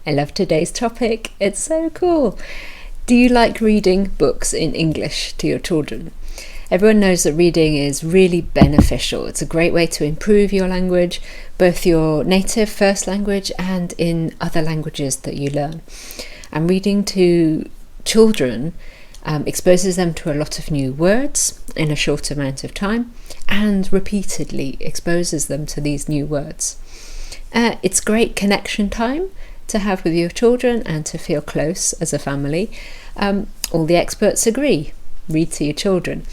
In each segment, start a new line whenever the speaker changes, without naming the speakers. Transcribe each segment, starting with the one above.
I love today's topic. It's so cool. Do you like reading books in English to your children? Everyone knows that reading is really beneficial. It's a great way to improve your language, both your native first language and in other languages that you learn. And reading to children exposes them to a lot of new words in a short amount of time and repeatedly exposes them to these new words. It's great connection time to have with your children and to feel close as a family. All the experts agree, read to your children.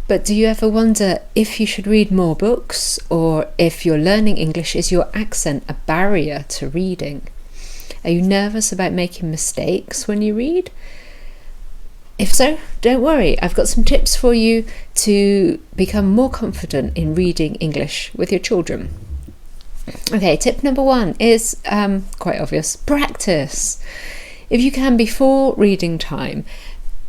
But do you ever wonder if you should read more books, or if you're learning English, is your accent a barrier to reading? Are you nervous about making mistakes when you read? If so, don't worry, I've got some tips for you to become more confident in reading English with your children. Okay, tip number 1 is quite obvious: practice. If you can, before reading time,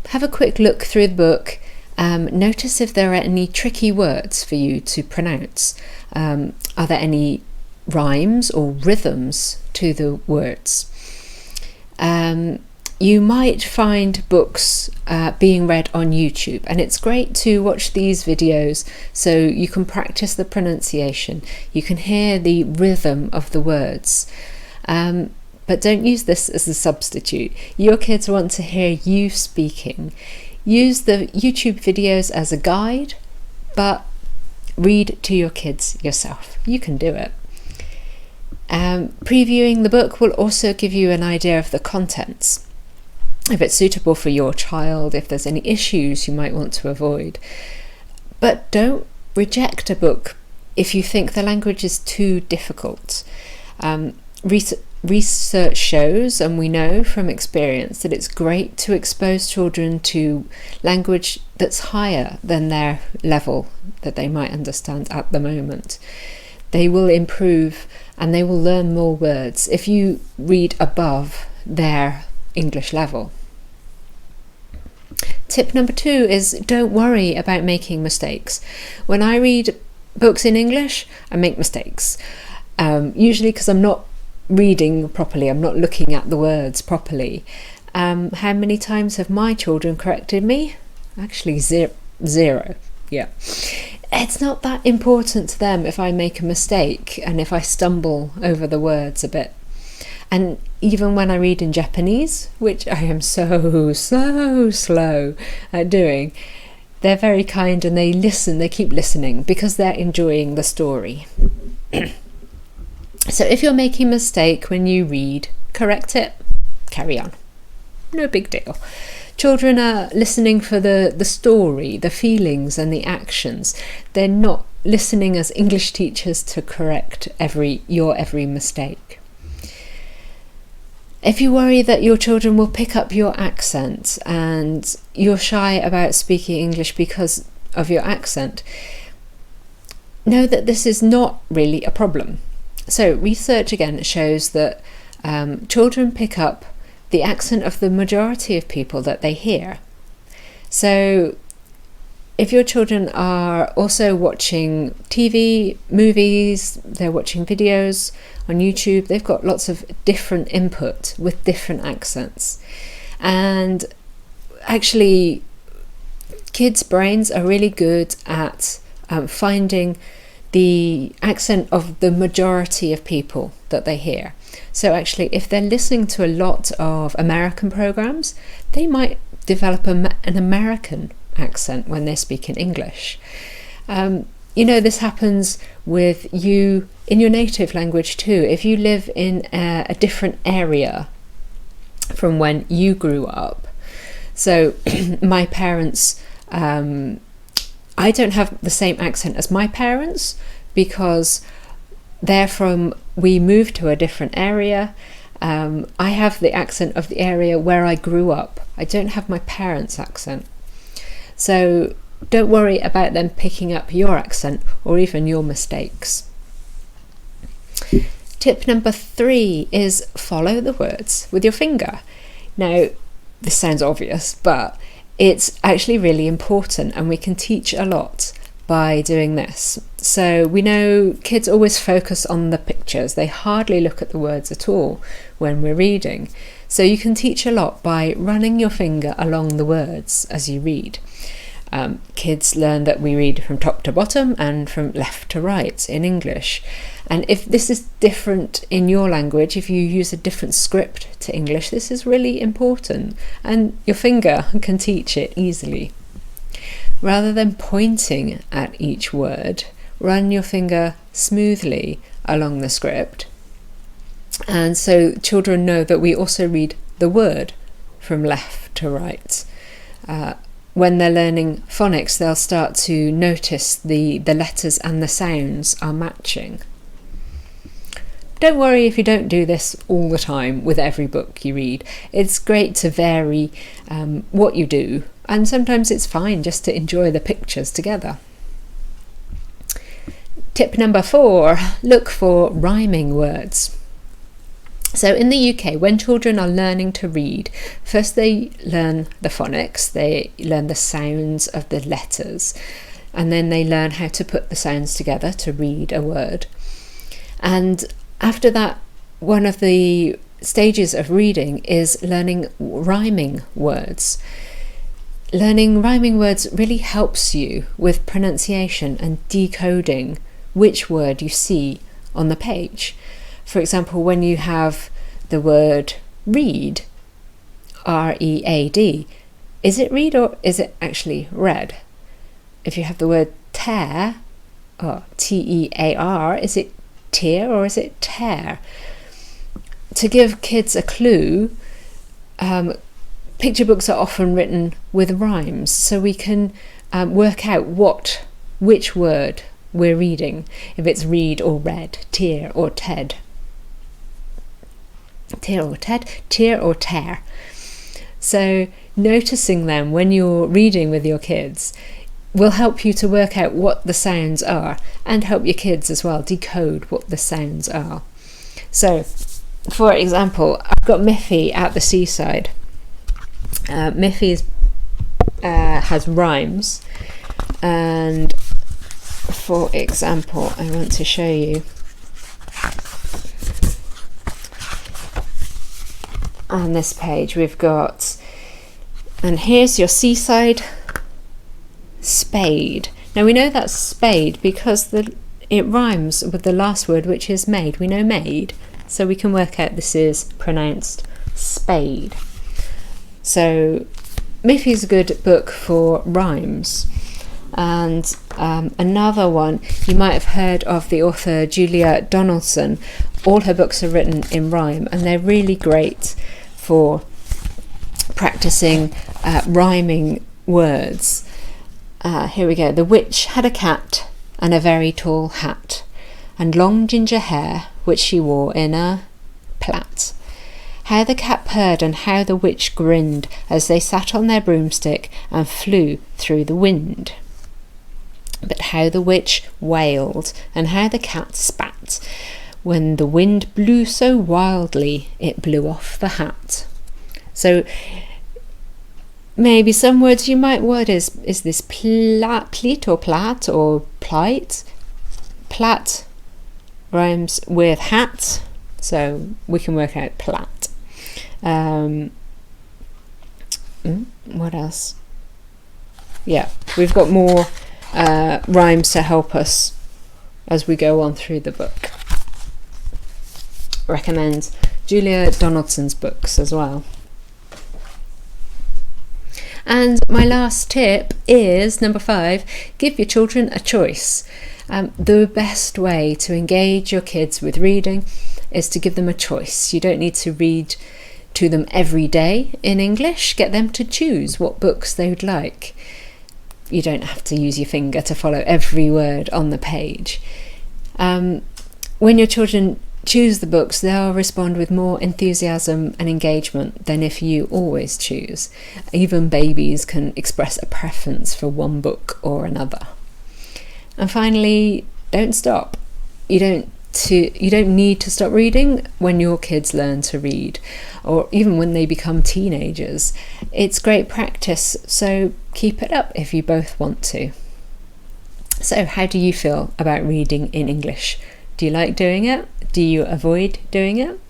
have a quick look through the book. Notice if there are any tricky words for you to pronounce. Are there any rhymes or rhythms to the words? You might find books being read on YouTube, and it's great to watch these videos so you can practice the pronunciation. You can hear the rhythm of the words. But don't use this as a substitute. Your kids want to hear you speaking. Use the YouTube videos as a guide, but read to your kids yourself. You can do it. Previewing the book will also give you an idea of the contents, if it's suitable for your child, if there's any issues you might want to avoid. But don't reject a book if you think the language is too difficult. Research shows, and we know from experience, that it's great to expose children to language that's higher than their level that they might understand at the moment. They will improve and they will learn more words if you read above their English level. Tip number 2 is don't worry about making mistakes. When I read books in English, I make mistakes. Usually because I'm not reading properly, I'm not looking at the words properly. How many times have my children corrected me? Actually, zero. Yeah. It's not that important to them if I make a mistake and if I stumble over the words a bit. And even when I read in Japanese, which I am so slow at doing, they're very kind and they listen, they keep listening because they're enjoying the story. So if you're making a mistake when you read, correct it, carry on. No big deal. Children are listening for the story, the feelings and the actions. They're not listening as English teachers to correct your every mistake. If you worry that your children will pick up your accent and you're shy about speaking English because of your accent, know that this is not really a problem. So research again shows that children pick up the accent of the majority of people that they hear. So if your children are also watching TV, movies, they're watching videos on YouTube, they've got lots of different input with different accents. And actually, kids' brains are really good at finding the accent of the majority of people that they hear. So actually, if they're listening to a lot of American programs, they might develop an American accent when they're speaking English. This happens with you in your native language too. If you live in a different area from when you grew up. So my parents, I don't have the same accent as my parents because we moved to a different area. I have the accent of the area where I grew up. I don't have my parents' accent. So don't worry about them picking up your accent or even your mistakes. Tip number 3 is follow the words with your finger. Now, this sounds obvious, but it's actually really important and we can teach a lot by doing this. So we know kids always focus on the pictures. They hardly look at the words at all when we're reading. So you can teach a lot by running your finger along the words as you read. Kids learn that we read from top to bottom and from left to right in English. And if this is different in your language, if you use a different script to English, this is really important, and your finger can teach it easily. Rather than pointing at each word, run your finger smoothly along the script. And so children know that we also read the word from left to right. When they're learning phonics, they'll start to notice the letters and the sounds are matching. Don't worry if you don't do this all the time with every book you read. It's great to vary what you do, and sometimes it's fine just to enjoy the pictures together. Tip number 4, look for rhyming words. So in the UK, when children are learning to read, first they learn the phonics, they learn the sounds of the letters, and then they learn how to put the sounds together to read a word. And after that, one of the stages of reading is learning rhyming words. Learning rhyming words really helps you with pronunciation and decoding which word you see on the page. For example, when you have the word read, R-E-A-D, is it read or is it actually read? If you have the word tear, or T-E-A-R, is it tear or is it tear? To give kids a clue, picture books are often written with rhymes, so we can work out which word we're reading, if it's read or read, tear or ted. Tear or ted, tear or tear. So noticing them when you're reading with your kids will help you to work out what the sounds are, and help your kids as well decode what the sounds are. So, for example, I've got Miffy at the seaside. Miffy has rhymes, and for example, I want to show you. On this page we've got, and here's your seaside spade. Now we know that's spade because it rhymes with the last word, which is made. We know made, so we can work out this is pronounced spade. So Miffy's a good book for rhymes. And another one, you might have heard of the author Julia Donaldson. All her books are written in rhyme, and they're really great for practicing rhyming words. Here we go. The witch had a cat and a very tall hat, and long ginger hair which she wore in a plait. How the cat purred and how the witch grinned as they sat on their broomstick and flew through the wind. But how the witch wailed and how the cat spat when the wind blew so wildly it blew off the hat. So maybe some words you might, what is this pleat or plat or plight? Plat rhymes with hat, so we can work out plat. What else? Yeah, we've got more rhymes to help us as we go on through the book. Recommend Julia Donaldson's books as well. And my last tip is number 5, give your children a choice. The best way to engage your kids with reading is to give them a choice. You don't need to read to them every day in English. Get them to choose what books they would like. You don't have to use your finger to follow every word on the page. When your children choose the books, they'll respond with more enthusiasm and engagement than if you always choose. Even babies can express a preference for one book or another. And finally, don't stop. You don't need to stop reading when your kids learn to read, or even when they become teenagers. It's great practice, so keep it up if you both want to. So how do you feel about reading in English? Do you like doing it? Do you avoid doing it?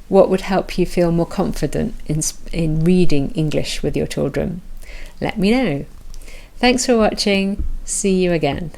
What would help you feel more confident in reading English with your children? Let me know. Thanks for watching. See you again.